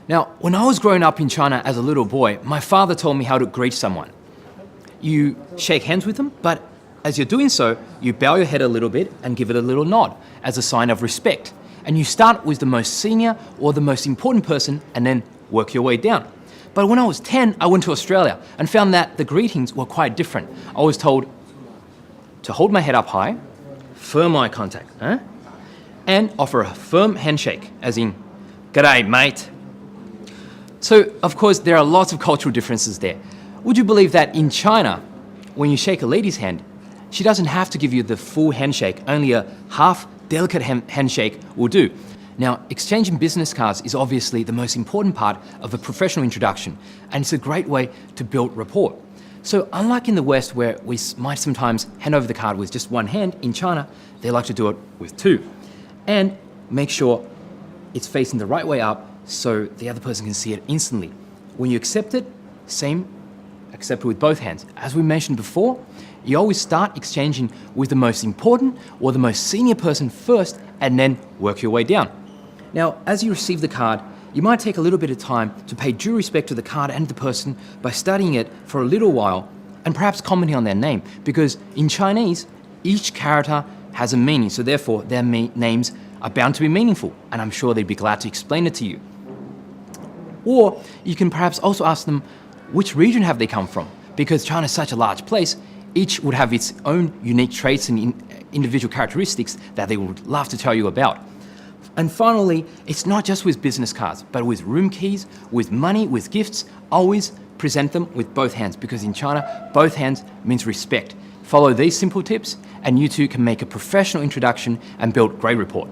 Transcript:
Now, when I was growing up in China as a little boy, my father told me how to greet someone. You shake hands with them, but as you're doing so, you bow your head a little bit and give it a little nod as a sign of respect. And you start with the most senior or the most important person and then work your way down. But when I was 10, I went to Australia and found that the greetings were quite different. I was told to hold my head up high, firm eye contact, and offer a firm handshake, as in, "G'day, mate." So, of course, there are lots of cultural differences there. Would you believe that in China, when you shake a lady's hand, she doesn't have to give you the full handshake, only a half delicate handshake will do. Now, exchanging business cards is obviously the most important part of a professional introduction, and it's a great way to build rapport. So unlike in the West, where we might sometimes hand over the card with just one hand, in China, they like to do it with two. And make sure it's facing the right way up so the other person can see it instantly. When you accept it, same, accept it with both hands. As we mentioned before, you always start exchanging with the most important or the most senior person first and then work your way down. Now, as you receive the card, you might take a little bit of time to pay due respect to the card and the person by studying it for a little while and perhaps commenting on their name, because in Chinese, each character has a meaning, so therefore their names are bound to be meaningful, and I'm sure they'd be glad to explain it to you. Or you can perhaps also ask them which region have they come from, because China is such a large place, each would have its own unique traits and individual characteristics that they would love to tell you about. And finally, it's not just with business cards, but with room keys, with money, with gifts. Always present them with both hands, because in China, both hands means respect. Follow these simple tips and you too can make a professional introduction and build great rapport.